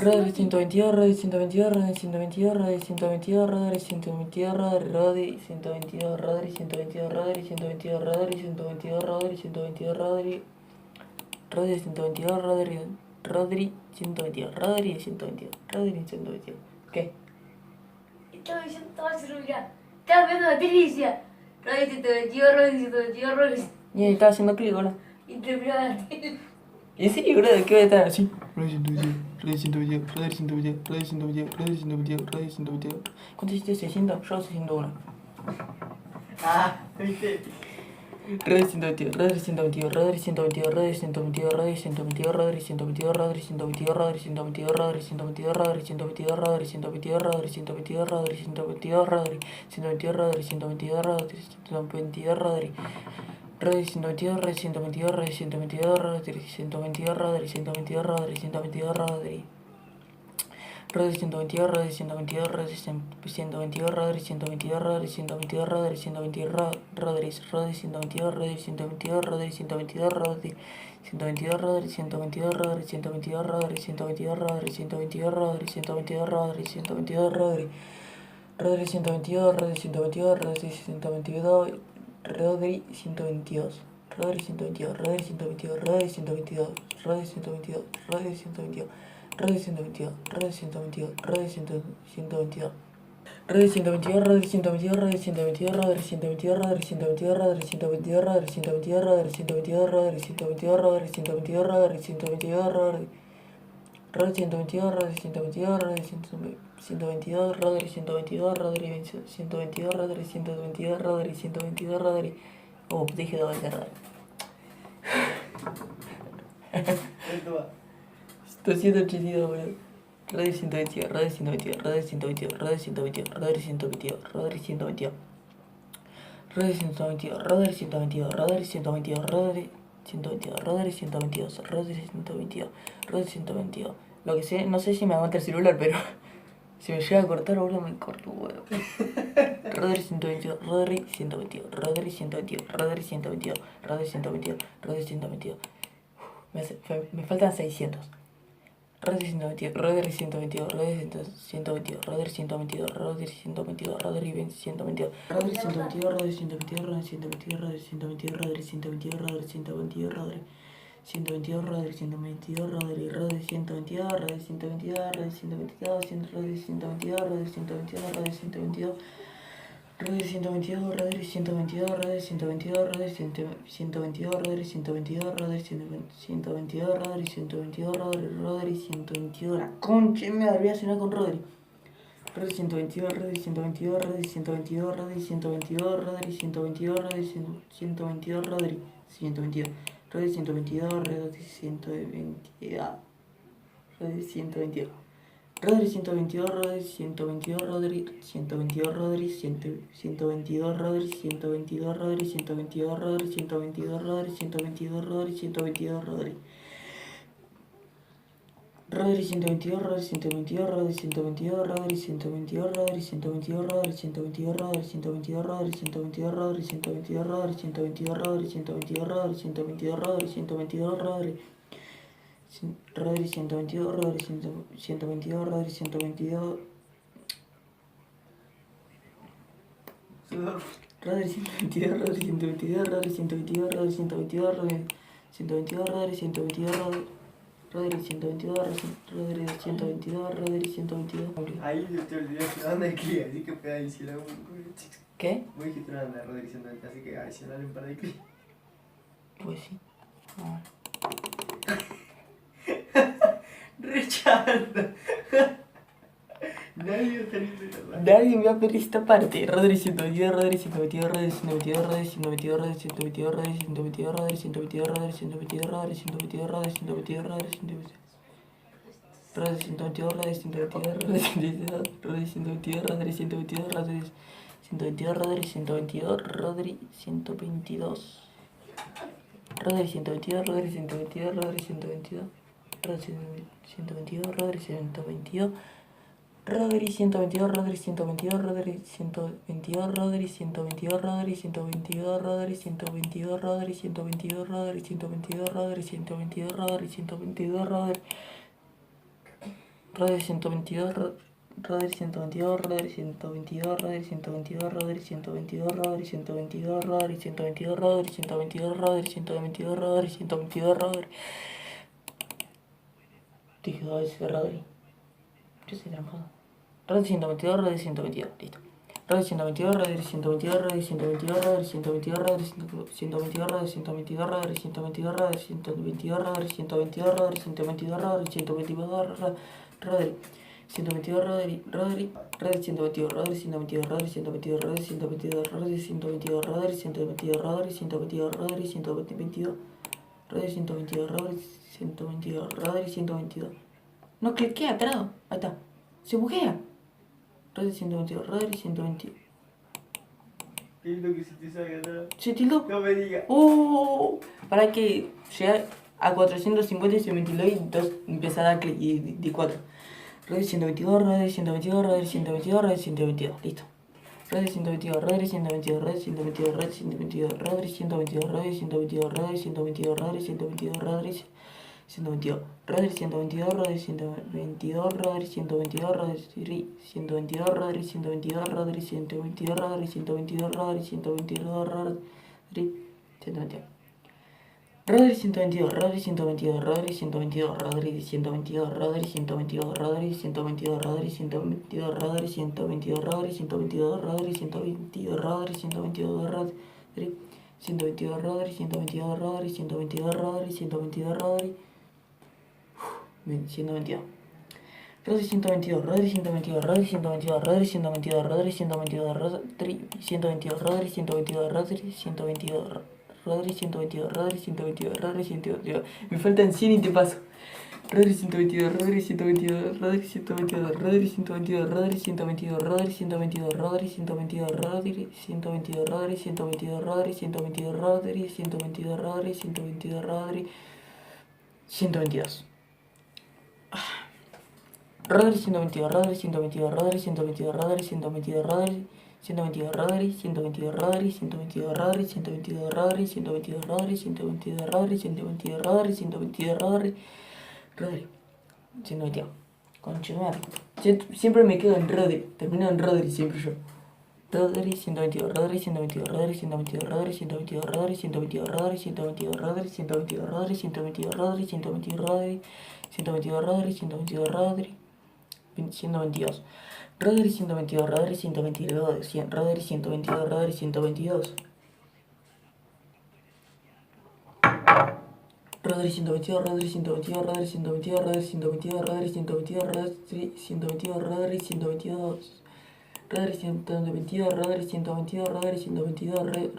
Rodri 122, Rodri 122, Rodri 122, Rodri 122, Rodri 122, Rodri 122, Rodri 122, Rodri 122, Rodri 122, Rodri 122, Rodri Rodri 122, Rodri 122, Rodri 122, Rodri 122. ¿Qué? Estaba diciendo, estaba haciendo, mirá, estaba viendo la tele y decía, Rodri 122, Rodri 122, Rodri. Y ahí estaba haciendo clic, ¿no? Y te miraba la tele. ¿Y sí, bro? ¿Qué voy a estar así? Rodri 122, Rodri 122, Rodri 122, Rodri 122, Rodri 122, Rodri 122. ¿Cuánto hiciste? 600, yo 601. Ah, viste. Rodri 122, Rodri 122, Rodri 122, Rodri 122, Rodri 122, Rodri 122, Rodri 122, Rodri 122, Rodri 122, Rodri 122, Rodri 122, Rodri 122, Rodri 122, Rodri 122, Rodri 122, Rodri 122, Rodri Rodri 122, Rodri 122, Rodri 122, Rodri 122, Rodri 122, Rodri 122, Rodri Rodri 122, Rodri 122, Rodri 122, Rodri 122, Rodri 122, Rodri 122, Rodri 122, Rodri 122, Rodri 122, Rodri 122, Rodri 122, Rodri 122, Rodri 122, Rodri 122, Rodri 122, Rodri 122, Rodri Rodri 122, Rodri 122, Rodri 122, Rodri 122. Rodri 122, Rodri 122, Rodri 122, Rodri 122, Rodri 122, Rodri 122, Rodri 122, Rodri 122. Rodri 122, Rodri 122, Rodri 122, Rodri 122, Rodri 122, Rodri 122, Rodri 122, Rodri 122, Rodri 122, Rodri 122, Rodri 122, Rodri Rodri 122, Rodri 122, Rodri 122, Rodri 122, Rodri 122, Rodri 122, Rodri 122, Rodri. Oh, dije dos veces Rodri. 282, boludo. Rodri 122, Rodri 122, Rodri 122, Rodri 122, Rodri 122, Rodri 122. Rodri 122, Rodri 122, Rodri 122, Rodri 122, Rodri 122, Rodri 122, Rodri 122. Lo que sé, no sé si me aguanta el celular, pero si me llega a cortar, boludo, me corto, boludo. Rodri 122, Rodri 122, Rodri 122, Rodri 122, Rodri 122, Rodri 122. Me faltan 600. Rodri 122, Rodri 122, Rodri 122, Rodri 122, Rodri 122, Rodri 122, Rodri 122, Rodri 122, Rodri 122, Rodri 122, Rodri 122, Rodri 122, Rodri 122, Rodri 122, Rodri, Rodri 122, Rodri 122, Rodri 122, Rodri 122, Rodri 122, Rodri 122. Rodri 122, Rodri 122, Rodri 122, Rodri 122, Rodri 122, Rodri 122, Rodri 122, Rodri 122, la concha me voy a cenar con Rodri. Rodri 122, Rodri 122, Rodri 122, Rodri 122, Rodri 122, Rodri 122, Rodri 122, Rodri 122, Rodri 122, Rodri 122. Rodri 122, Rodri 122, Rodri 122, Rodri 122, Rodri 122, Rodri 122, Rodri 122, Rodri 122, Rodri 122, Rodri. Rodri 122, Rodri 122, Rodri 122, Rodri 122, Rodri 122, Rodri 122, Rodri 122, Rodri 122, Rodri 122, Rodri 122, Rodri 122, Rodri 122, Rodri 122, Rodri. Rodri 122, Rodri 122, Rodri 122. Rodri 122, Rodri 122, Rodri 122, Rodri 122, Rodri 122, Rodri 122, Rodri 122, Rodri 122, Rodri 122. Ahí te olvidé una banda de clic, así que puedes adicionar un. ¿Qué? Vos dijiste una banda de Rodri 122, así que adicionale un par de clics. Pues sí. Rechazando. Nadie está listo de la Nadie me va a pedir esta parte. Rodri 122, Rodri 122, Rodri 122, Rodri 122, Rodri 122, Rodri 122, Rodri 122, Rodri 122, Rodri 122, Rodri 122, Rodri 122. Rodri 122, Rodri 122, Rodri 122, Rodri 122, Rodri 122, Rodri 122, Rodri 122, Rodri 122. Rodri 122, Rodri 122, Rodri 122, Rodri 122, Rodri 122, Rodri 122, Rodri 122, Rodri 122, Rodri 122, Rodri 122, Rodri 122, Rodri 122, Rodri 122, Rodri 122, Rodri 122, Rodri Rodri 122, Rodri 122, Rodri 122, Rodri 122, Rodri 122, Rodri 122, Rodri 122, Rodri 122, Rodri 122, Rodri 122, Rodri. Dije dos veces Rodri. Yo soy tramposo. Rodri 122, Rodri 122, listo. Rodri 122, Rodri 122, Rodri 122, Rodri 122, Rodri 122, Rodri 122, Rodri 122, Rodri 122, Rodri 122, Rodri 122, Rodri 122, Rodri 122, Rodri, Rodri 122, Rodri 122, Rodri 122, Rodri 122, Rodri 122, Rodri 122, Rodri 122, Rodri 122, Rodri 122, Rodri 122, Rodri 122. No cliquea atrás, ahí está. Se buguea. Rodri 122, Rodri 122. Qué lindo que se te salga atrás. ¿Se tildó? No me digas. Para que llegue a 450 y se ventiló y entonces empieza a dar clic y di 4. Rodri 122, Rodri 122, Rodri 122, Rodri 122, listo. Rodri 122, Rodri 122, Rodri 122, Rodri 122, Rodri 122, Rodri 122, Rodri 122, Rodri 122, Rodri 122, Rodri 122, Rodri 122, Rodri 122, Rodri 122, Rodri 122, Rodri 122, Rodri 122, Rodri 122, Rodri 122. Rodri 122, Rodri 122, Rodri 122, Rodri 122, Rodri 122, Rodri 122, Rodri 122, Rodri 122, Rodri 122, Rodri 122, Rodri 122, Rodri 122, Rodri 122, Rodri 122, Rodri 122, Rodri 122. Rodri 122, Rodri 122, Rodri 122, Rodri 122, Rodri 122, Rodri 122, Rodri 122, Rodri 122, Rodri 122, Rodri 122, Rodri 122. Me faltan 100 y te paso. Rodri 122, Rodri 122, Rodri 122, Rodri 122, Rodri 122, Rodri 122, Rodri 122, Rodri 122, Rodri 122, Rodri 122, Rodri 122, Rodri 122, Rodri 122. Rodri 122, Rodri 122, Rodri 122, Rodri 122, Rodri 122, Rodri 122, Rodri 122, Rodri 122, Rodri 122, Rodri 122, Rodri 122, Rodri 122, Rodri 122. Conchetumare. Siempre me quedo en Rodri, termino en Rodri siempre yo. Rodri 122, Rodri 122, Rodri 122, Rodri 122, Rodri 122, Rodri 122, Rodri 122, Rodri 122, Rodri 122, Rodri 122, Rodri 122, Rodri 122. Rodri 122, Rodri 122, Rodri 122, Rodri 122. Rodri 122, Rodri 122, Rodri 122, Rodri 122, Rodri 122, Rodri 122, Rodri 122. Rodri 122, Rodri 122, Rodri 122, Rodri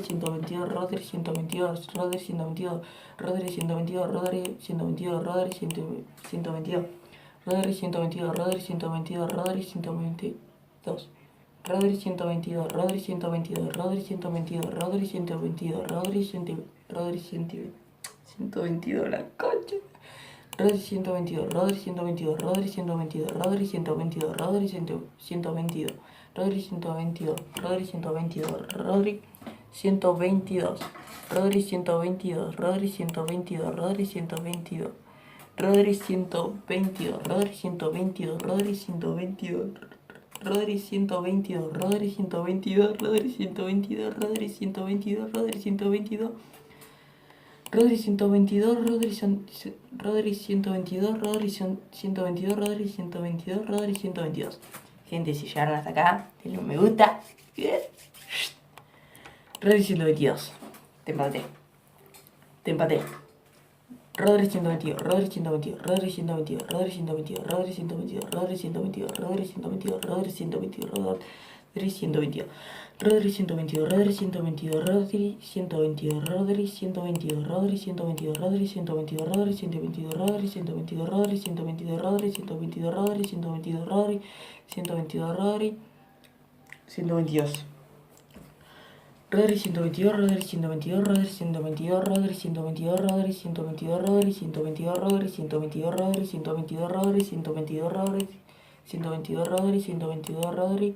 122, Rodri 122, Rodri 122, Rodri 122, Rodri 122, Rodri 122, Rodri 122, Rodri 122, Rodri 122, Rodri 122, Rodri 122, Rodri 122. Rodri 122, Rodri 122, Rodri 122, Rodri 122, Rodri 122, la concha. Rodri 122, Rodri 122, Rodri 122, Rodri 122, Rodri 122, Rodri 122, Rodri 122, Rodri 122, Rodri 122, Rodri 122, Rodri 122, Rodri 122, Rodri 122, Rodri 122, Rodri 122, Rodri 122, Rodri 122, Rodri 122, Rodri 122. Rodri 122, Rodri 122, Rodri 122, Rodri 122, Rodri 122. Gente, si llegaron hasta acá, denle un me gusta. Rodri 122. Te empaté. Rodri 122, Rodri 122, Rodri 122, Rodri 122, Rodri 122, Rodri 122, Rodri 122, Rodri 122, Rodri 122. Rodri 122, Rodri 122, Rodri 122, Rodri 122, Rodri 122, Rodri 122, Rodri 122, Rodri 122, Rodri 122, Rodri 122, Rodri 122, Rodri 122, Rodri 122. Rodri 122, Rodri 122, Rodri 122, Rodri 122, Rodri 122, Rodri 122, Rodri 122, Rodri 122, Rodri 122, Rodri 122, Rodri 122, Rodri